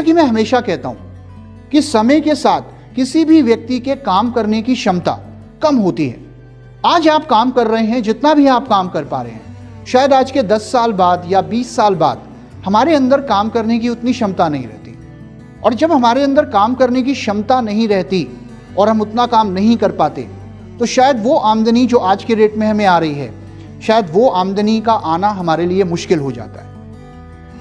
कि मैं हमेशा कहता हूं कि समय के साथ किसी भी व्यक्ति के काम करने की क्षमता कम होती है। आज आप काम कर रहे हैं, जितना भी आप काम कर पा रहे हैं, शायद आज के 10 साल बाद या 20 साल बाद हमारे अंदर काम करने की उतनी क्षमता नहीं रहती। और जब हमारे अंदर काम करने की क्षमता नहीं रहती और हम उतना काम नहीं कर पाते, तो शायद वो आमदनी जो आज के रेट में हमें आ रही है, शायद वो आमदनी का आना हमारे लिए मुश्किल हो जाता है।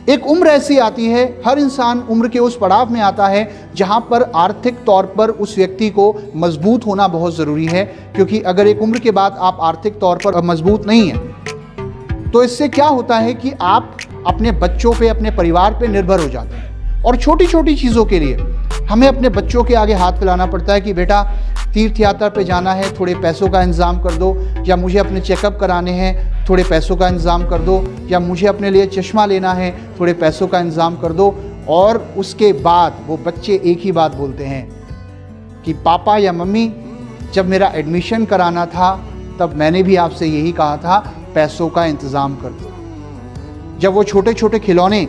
एक उम्र ऐसी आती है, हर इंसान उम्र के उस पड़ाव में आता है जहां पर आर्थिक तौर पर उस व्यक्ति को मजबूत होना बहुत ज़रूरी है। क्योंकि अगर एक उम्र के बाद आप आर्थिक तौर पर मजबूत नहीं हैं, तो इससे क्या होता है कि आप अपने बच्चों पे, अपने परिवार पे निर्भर हो जाते हैं। और छोटी छोटी चीज़ों के लिए हमें अपने बच्चों के आगे हाथ फैलाना पड़ता है कि बेटा तीर्थ यात्रा पे जाना है, थोड़े पैसों का इंतज़ाम कर दो, या मुझे अपने चेकअप कराने हैं, थोड़े पैसों का इंतज़ाम कर दो, या मुझे अपने लिए चश्मा लेना है, थोड़े पैसों का इंतज़ाम कर दो। और उसके बाद वो बच्चे एक ही बात बोलते हैं कि पापा या मम्मी, जब मेरा एडमिशन कराना था तब मैंने भी आपसे यही कहा था, पैसों का इंतज़ाम कर दो। जब वो छोटे छोटे खिलौने,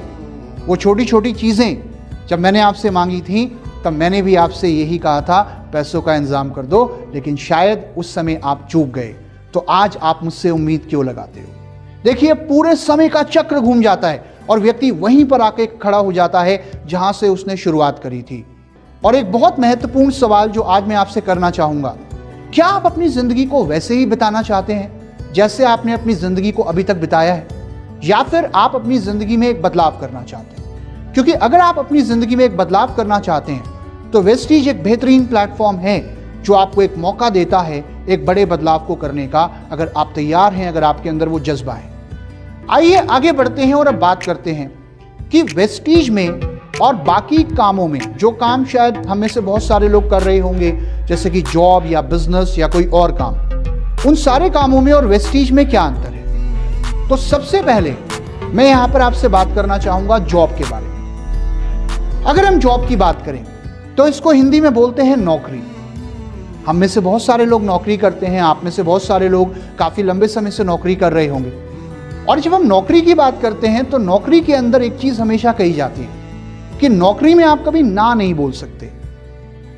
वो छोटी छोटी चीज़ें जब मैंने आपसे मांगी थी, तब मैंने भी आपसे यही कहा था, पैसों का इंतज़ाम कर दो। लेकिन शायद उस समय आप चूक गए, तो आज आप मुझसे उम्मीद क्यों लगाते हो? देखिए, पूरे समय का चक्र घूम जाता है और व्यक्ति वहीं पर आके खड़ा हो जाता है जहां से उसने शुरुआत करी थी। और एक बहुत महत्वपूर्ण सवाल जो आज मैं आपसे करना चाहूंगा, क्या आप अपनी जिंदगी को वैसे ही बिताना चाहते हैं जैसे आपने अपनी जिंदगी को अभी तक बिताया है, या फिर आप अपनी जिंदगी में एक बदलाव करना चाहते हैं? क्योंकि अगर आप अपनी जिंदगी में एक बदलाव करना चाहते हैं तो वेस्टीज एक बेहतरीन प्लेटफॉर्म है जो आपको एक मौका देता है एक बड़े बदलाव को करने का, अगर आप तैयार हैं, अगर आपके अंदर वो जज्बा है। आइए आगे बढ़ते हैं और अब बात करते हैं कि वेस्टीज में और बाकी कामों में, जो काम शायद हम में से बहुत सारे लोग कर रहे होंगे, जैसे कि जॉब या बिजनेस या कोई और काम, उन सारे कामों में और वेस्टीज में क्या अंतर है। तो सबसे पहले मैं यहां पर आपसे बात करना चाहूंगा जॉब के बारे में। अगर हम जॉब की बात करें तो इसको हिंदी में बोलते हैं नौकरी। हम में से बहुत सारे लोग नौकरी करते हैं, आप में से बहुत सारे लोग काफी लंबे समय से नौकरी कर रहे होंगे। और जब हम नौकरी की बात करते हैं तो नौकरी के अंदर एक चीज हमेशा कही जाती है कि नौकरी में आप कभी ना नहीं बोल सकते।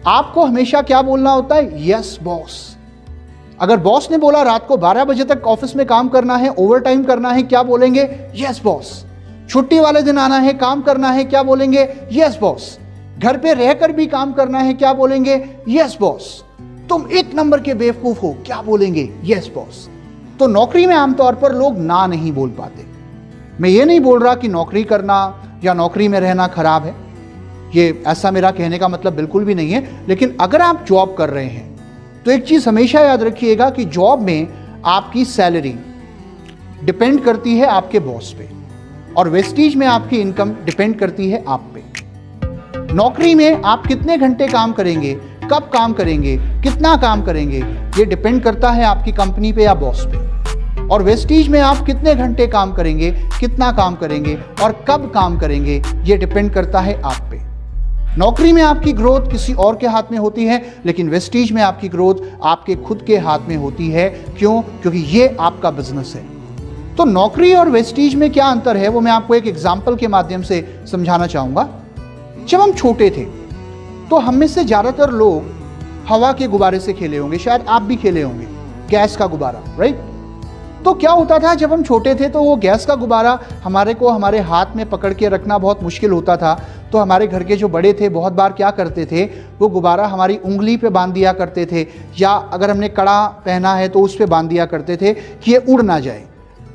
आपको हमेशा क्या बोलना होता है? Yes boss. अगर बॉस ने बोला रात को 12 बजे तक ऑफिस में काम करना है, ओवर टाइम करना है, क्या बोलेंगे? Yes boss. छुट्टी वाले दिन आना है, काम करना है, क्या बोलेंगे? Yes boss. घर पे रहकर भी काम करना है, क्या बोलेंगे? Yes boss. तुम एक नंबर के बेवकूफ हो, क्या बोलेंगे? Yes boss. तो नौकरी में आमतौर पर लोग ना नहीं बोल पाते। मैं ये नहीं बोल रहा कि नौकरी करना या नौकरी में रहना खराब है, ये ऐसा मेरा कहने का मतलब बिल्कुल भी नहीं है। लेकिन अगर आप जॉब कर रहे हैं तो एक चीज हमेशा याद रखिएगा कि जॉब में आपकी सैलरी डिपेंड करती है आपके बॉस पे, और वेस्टीज में आपकी इनकम डिपेंड करती है आप पे। नौकरी में आप कितने घंटे काम करेंगे, कब काम करेंगे, कितना काम करेंगे, ये डिपेंड करता है आपकी कंपनी पे या बॉस पे। और वेस्टीज में आप कितने घंटे काम करेंगे, कितना काम करेंगे और कब काम करेंगे, ये डिपेंड करता है आप पे। नौकरी में आपकी ग्रोथ किसी और के हाथ में होती है, लेकिन वेस्टीज में आपकी ग्रोथ आपके खुद के हाथ में होती है। क्यों? क्योंकि ये आपका बिजनेस है। तो नौकरी और वेस्टीज में क्या अंतर है, वो मैं आपको एक एग्जाम्पल के माध्यम से समझाना चाहूंगा। जब हम छोटे थे तो हम में से ज्यादातर लोग हवा के गुब्बारे से खेले होंगे, शायद आप भी खेले होंगे, गैस का गुब्बारा, राइट? तो क्या होता था, जब हम छोटे थे तो वो गैस का गुब्बारा हमारे हाथ में पकड़ के रखना बहुत मुश्किल होता था। तो हमारे घर के जो बड़े थे बहुत बार क्या करते थे, वो गुब्बारा हमारी उंगली पे बांध दिया करते थे, या अगर हमने कड़ा पहना है तो उस पे बांध दिया करते थे कि ये उड़ ना जाए।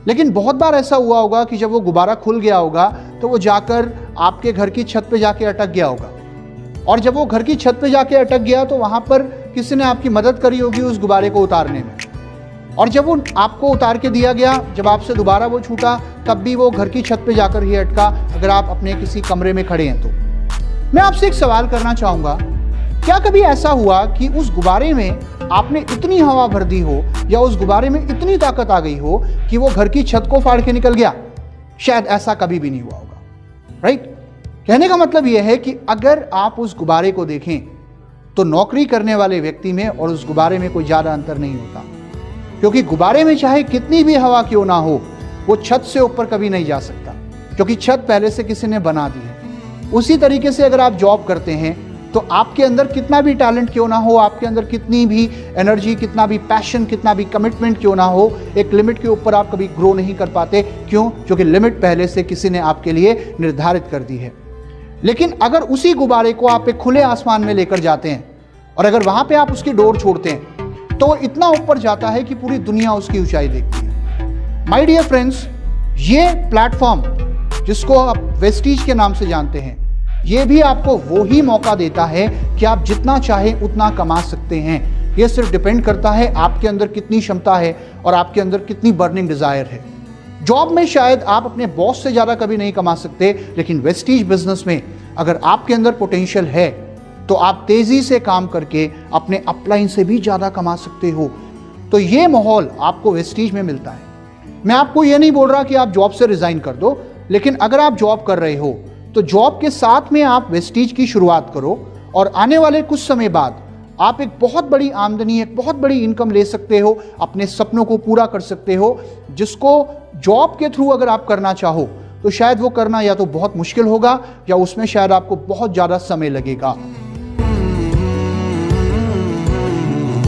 लेकिन बहुत बार ऐसा हुआ होगा कि जब वो गुब्बारा खुल गया होगा तो वो जाकर आपके घर की छत पे जाके अटक गया होगा, और जब वो घर की छत पे जाके अटक गया तो वहां पर किसी ने आपकी मदद करी होगी उस गुब्बारे को उतारने में, और जब वो आपको उतार के दिया गया, जब आपसे दोबारा वो छूटा, तब भी वो घर की छत पे जाकर ही अटका, अगर आप अपने किसी कमरे में खड़े हैं तो। मैं आपसे एक सवाल करना चाहूंगा, क्या कभी ऐसा हुआ कि उस गुब्बारे में आपने इतनी हवा भर दी हो या उस गुब्बारे में इतनी ताकत आ गई हो कि वो घर की छत को फाड़ के निकल गया? शायद ऐसा कभी भी नहीं हुआ होगा, राइट? कहने का मतलब यह है कि अगर आप उस गुब्बारे को देखें तो नौकरी करने वाले व्यक्ति में और उस गुब्बारे में कोई ज्यादा अंतर नहीं होता, क्योंकि गुब्बारे में चाहे कितनी भी हवा क्यों ना हो, वो छत से ऊपर कभी नहीं जा सकता, क्योंकि छत पहले से किसी ने बना दी है। उसी तरीके से अगर आप जॉब करते हैं तो आपके अंदर कितना भी टैलेंट क्यों ना हो, आपके अंदर कितनी भी एनर्जी, कितना भी पैशन, कितना भी कमिटमेंट क्यों ना हो, एक लिमिट के ऊपर आप कभी ग्रो नहीं कर पाते। क्यों? क्योंकि लिमिट पहले से किसी ने आपके लिए निर्धारित कर दी है। लेकिन अगर उसी गुब्बारे को आप एक खुले आसमान में लेकर जाते हैं और अगर वहां पे आप उसकी डोर छोड़ते हैं तो इतना ऊपर जाता है कि पूरी दुनिया उसकी ऊंचाई देखती है। माय डियर फ्रेंड्स, ये प्लेटफॉर्म जिसको आप वेस्टीज के नाम से जानते हैं, ये भी आपको वो ही मौका देता है कि आप जितना चाहें उतना कमा सकते हैं। ये सिर्फ डिपेंड करता है आपके अंदर कितनी क्षमता है और आपके अंदर कितनी बर्निंग डिजायर है। जॉब में शायद आप अपने बॉस से ज्यादा कभी नहीं कमा सकते, लेकिन वेस्टीज बिजनेस में अगर आपके अंदर पोटेंशियल है तो आप तेजी से काम करके अपने अपलाइन से भी ज्यादा कमा सकते हो। तो ये माहौल आपको वेस्टीज में मिलता है। मैं आपको ये नहीं बोल रहा कि आप जॉब से रिजाइन कर दो, लेकिन अगर आप जॉब कर रहे हो तो जॉब के साथ में आप वेस्टीज की शुरुआत करो और आने वाले कुछ समय बाद आप एक बहुत बड़ी आमदनी, एक बहुत बड़ी इनकम ले सकते हो, अपने सपनों को पूरा कर सकते हो, जिसको जॉब के थ्रू अगर आप करना चाहो तो शायद वो करना या तो बहुत मुश्किल होगा या उसमें शायद आपको बहुत ज़्यादा समय लगेगा।